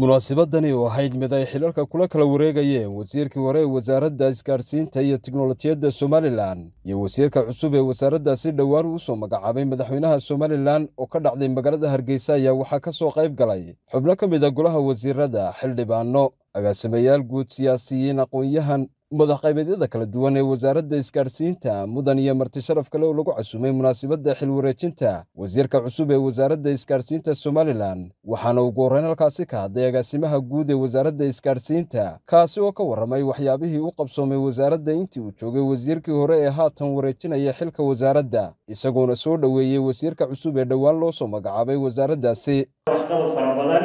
munaasabadani oo ahayd mid ay xilalka kula kala wareegayeen wasiirkii hore ee wasaaradda isgaarsiinta iyo tiknoolajiyadda Somaliland iyo wasiirka cusub ee wasaaraddaasi dhowaan uu soo magacaabay madaxweynaha Somaliland oo ka dhacday magaalada Hargeysa ayaa waxaa ka soo qayb galay xubno ka mid ah golaha wasiirada, xildhibaano, agaasimayaal guud, siyaasiyiin, aqoon-yahan, madaxqaybeedyada kala duwan ee wasaaradda isgaarsiinta, mudan iyo marti sharaf kale oo lagu casuumay munaasabadda xil wareejinta wasiirka cusub ee wasaaradda isgaarsiinta Somaliland. waxaana ugu horreyn halkaasi ka hadlay agaasimaha guud ee wasaaradda isgaarsiinta, kaasi oo ka warramay waxyaabihii u qabsoomay wasaaradda intii uu joogay wasiirkii hore ee haatan wareejinaya xilka wasaaradda, isagoona soo dhoweeyey wasiirka cusub ee dhowaan loo soo magacaabay wasaaraddaasi. waxqabad fara badan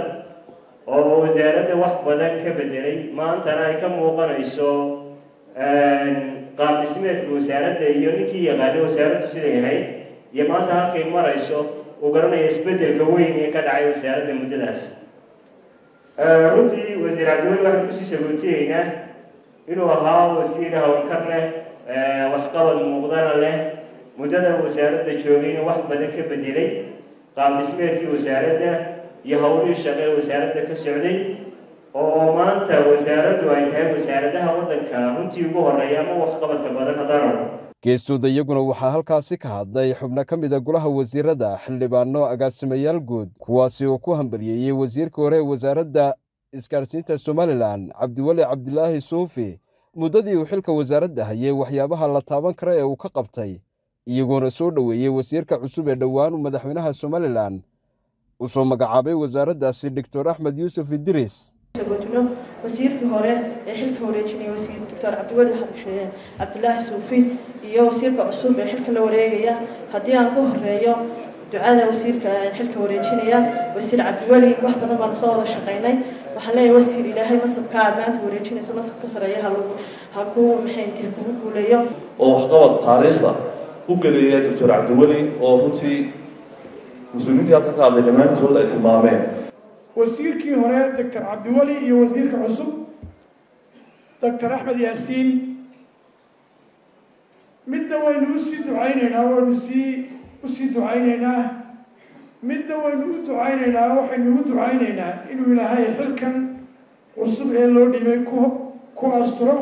oo wasaaradda wax badan ka bedelay, maantana ay ka muuqanayso qaab dhismeedka wasaaradda iyo ninkii yaqaanay wasaaraddu siday ahayd iyo maanta halkay marayso uu garanaya isbeddelka weyn ee ka dhacay wasaaradda muddadaas. runtii wasiir cabdiweli waxaan kusii sagootiyeynaa inuu ahaa wasiir howlkar leh, waxqabad muuqdana leh, muddada wasaaradda joogayna wax badan ka bedelay qaab dhismeedkii wasaaradda iyo howlihii shaqo ee wasaaradda ka socday, oo maanta wasaaraddu ay tahay wasaaradaha waddanka runtii ugu horreeya ama waxqabadka badan haddana. geestooda iyaguna waxaa halkaasi ka hadlay xubno ka mid ah golaha wasiirada, xildhibaano, agaasimayaal guud, kuwaasi oo ku hambaliyeeyey wasiirka hore ee wasaaradda isgaarsiinta Somaliland Cabdiweli Cabdilaahi Suufi muddadii uu xilka wasaaradda hayay waxyaabaha la taaban kara ee uu ka qabtay, iyagoona soo dhoweeyey wasiirka cusub ee dhowaan madaxweynaha Somaliland uu soo magacaabay wasaaraddaasi Dr. Axmed Yuusuf Idris. wasiirkii hore ee xilka wareejinaya wasiir Dr. Cabdiweli Cabdilaahi Suufi iyo wasiirka cusub ee xilka la wareegaya. haddii aan ku horeeyo ducada wasiirka xilka wareejinaya wasiir Cabdiweli, wax badan baan soo wada shaqeynay. waxaan leeyahay wasiir ilaahay masabka aad maanta wareejinayso masabka sareeyaha ha ku maxay tahay kugu guuleeyo oo waxqabad taariikhda u galeeya Dr. Cabdiweli oo runtii مسؤوليتي halka ka hadlay dhammaantood ay tilmaameen. wasiirkii hore Dr. Cabdiweli iyo wasiirka cusub Dr. Axmed Yaasiin midna waynu u sii ducaynaynaa midna waynu u ducaynaynaa waxaynu ugu ducaynaynaa inuu ilaahay xilkan cusub ee loo dhiibay ku asturo.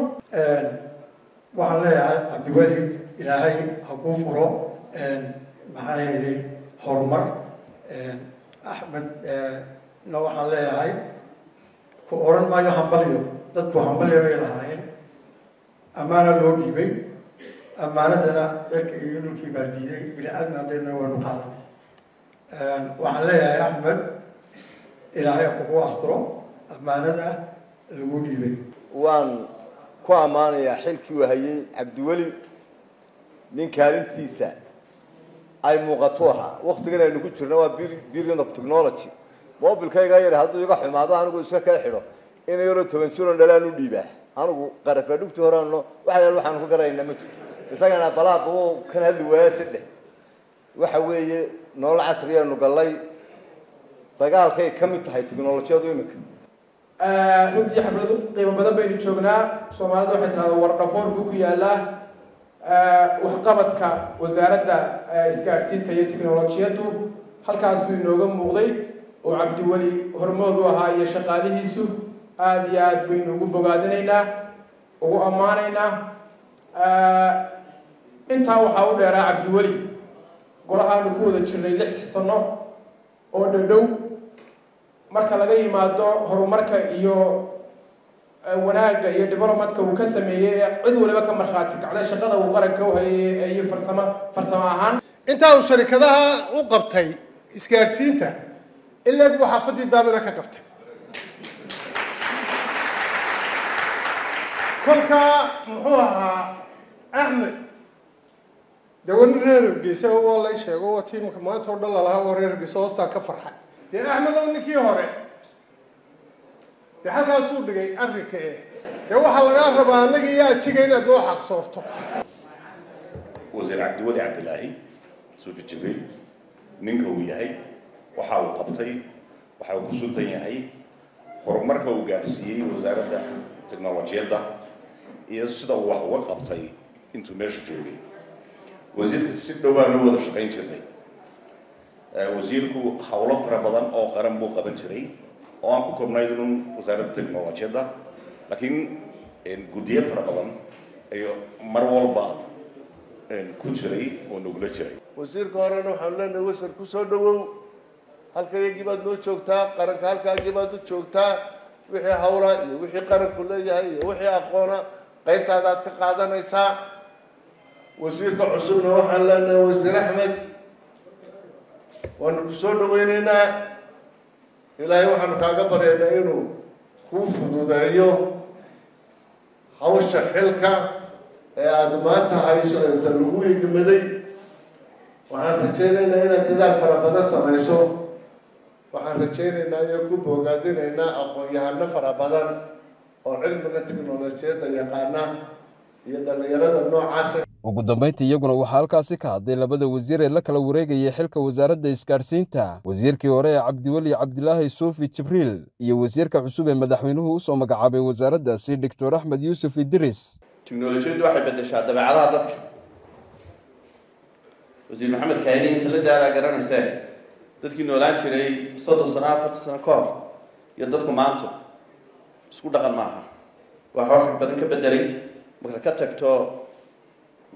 waxaan leeyahay Cabdiweli ilaahay ha kuu furo maxaa yeelay horumar. Axmed na waxaan leeyahay ku oran maayo hambaliyo, dadku hambaliyo bay lahaayeen, ammaana loo dhiibay, ammaanadana cirka iyo dhulkii baa diiday, bini-aadmi haddayna waanu qaadanay. waxaan leeyahay Axmed ilaahay kugu asturo ammaanada lagu dhiibay. waan ku ammaanayaa xilkii uu hayay Cabdiweli, nin kaalintiisa ay muuqato ahaa. waqtigan aynu ku jirno waa billion of technology. mobilkayga yar hadduu iga xumaado anigu iska kala xidho in yaro 10 jiro dhalaan u dhiibaa anigu qarafa dhugti horaano waxaan ku garaynaa ma jirto. isagana balaad uu kan hadli waaya sidhe waxa weeye nolol casri ah nugalay dagaalkay ka mid tahay tiknoolajiyadu imika. runtii xafladu qiimo badan baynu joognaa. Soomaalidu waxay tiraahdaa war dhafoor buu ku yaalaa. waxqabadka wasaaradda isgaarsiinta iyo tiknoolajiyaddu halkaasuu inooga muuqday oo Cabdiweli hormood u ahaa iyo shaqaalihiisu. aad iyo aad baynu ugu bogaadinaynaa, ugu ammaanaynaa. intaa waxaa u dheeraa Cabdiweli golahaanu ku wada jirnay 6 sano oo dhadhow. marka laga yimaado horumarka iyo wanaagga iyo developmentka uu ka sameeyay cid waliba ka marxaati kacday shaqada uu qaranka u hayay iyo farsamo ahaan. intaa uu sharikadaha u qabtay isgaarsiinta ilaa uu xafadii daabira ka qabtay. kolka muxuu ahaa Axmed dawan reer Hargeysa oo la sheego waa tiimka maanta oo dhan la lahaa oo reer Hargeysa hoosta ka farxay. Axmed oo ninkii hore halkaas uu dhigay arrinka waxa laga rabaa anaga iyo ajiga inaad noo xaqsoorto. wasiir Cabdiweli Cabdilaahi Suufi Jibriil ninka uu yahay waxa uu qabtay, waxa uu ku suntan yahay horumarka uu gaarsiiyey wasaaradda tiknoolajiyadda iyo sida uu wax uga qabtay intuu meesha joogay. wasiirka si dhow baan u wada shaqayn jirnay. wasiirku hawlo fara badan oo qaran buu qaban jiray oo aan ku koobnayd inuu wasaaradda teknolojiyadda laakiin guddiyo fara badan ayo mar walba ku jiray oo nugula jiray wasiirka horena waxaan leenahay wasiir ku soo dhawow halkaygii baad noo joogtaa qaranka halkaagii baad u joogtaa wixii hawla iyo wixii qaranku leeyahay iyo wixii aqoona qaybtaada aad ka qaadanaysaa wasiirka cusubna waxaan leenahay wasiir axmed waanu ku soo dhawaynaynaa ilaahay waxaanu kaaga baryaynaa inuu kuu fududeeyo hawsha xilka ee aada maanta hayso inta lagu igmaday waxaan rajaynaynaa inaad dadaal fara badan samayso waxaan rajaynaynaa iyo ku bogaadinaynaa aqoon-yahano fara badan oo cilmiga teknolojiyadda yaqaana iyo dhallinyarada noocaasa ugu dambeyntii iyaguna waxaa halkaasi ka hadlay labada wasiir ee la kala wareegayay xilka wasaaradda isgaadhsiinta wasiirkii hore ee cabdiweli cabdilaahi suufi jibriil iyo wasiirka cusub ee madaxweynuhu usoo magacaabay wasaaraddaasi doctor axmed yuusuf idris teknolojiyaddu waxay beddeshaa dabeecadaha dadka wasiir maxamed kaani inta la daadaa garanaysee dadkii noolaan jiray 30 sano 40 sano ka hor iyo dadku maanta isku dhaqan maaha waxa wax badan ka bedelay marka ka tagto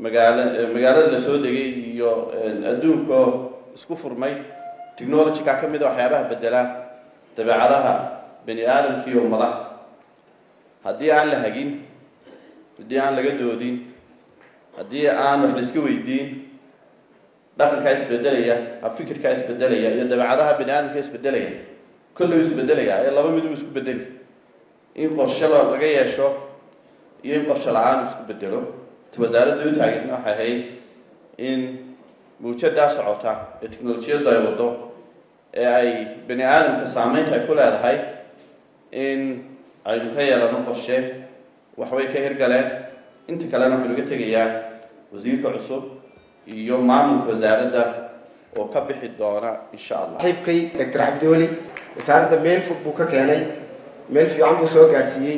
magaalada la soo degay iyo adduunka isku furmay technology ka kamid ah waxyaabaha bedela dabeecadaha bani aadamka iyo ummadaha haddii aan la hagin haddii aan laga doodin haddii aan wax la iska weydiin dhaqanka isbedelaya fikirka isbedelaya iyo dabeecadaha bani aadamka isbedelaya kullu isbedelaya ee laba mid isku bedeli in qorshe laga yeesho iyo in qorshe la'aan isku bedelo wasaaradda u taageerna waxay ahayd in muujada socota ee teknolojiyadda ay wado ee ay bani aadamka saameynta ay ku leedahay in aynu ka yeelano qorshe waxbay ka hirgaleen inta kalena waxaan uga tegayaa wasiirka cusub iyo maamulka wasaaradda oo ka bixi doona insha allah xibkay dr cabdiweli wasaaradda meel fog buu ka keenay meel fiican buu soo gaarsiiyey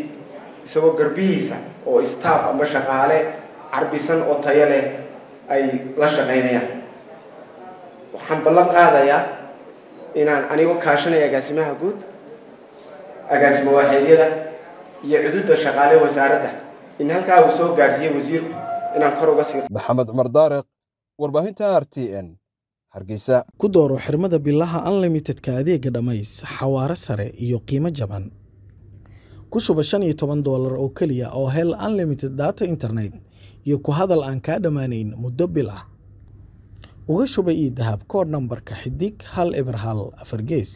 isagoo garbihiisa oo staff ama shaqaale carbisan oo tayo leh ay la shaqaynayaan waxaan ballan qaadayaa inaan anigoo kaashanaya agaasimaha guud agaasimo waaxeedyada iyo cududda shaqaale wasaaradda in halkaa uu soo gaarsiiyey wasiirku inaan kor uga sii maxamed cumar daariq warbaahinta RTN hargeysa ku dooro xirmada billaha unlimitedka adeega dhamays xawaare sare iyo qiimo jaban ku shuba $15 oo kaliya oo hel unlimited data internet iyo ku hadal aan ka dhamaanayn muddo bil ah uga shuba ii dahab kood nambarka xidig 1 eber 1 4 gees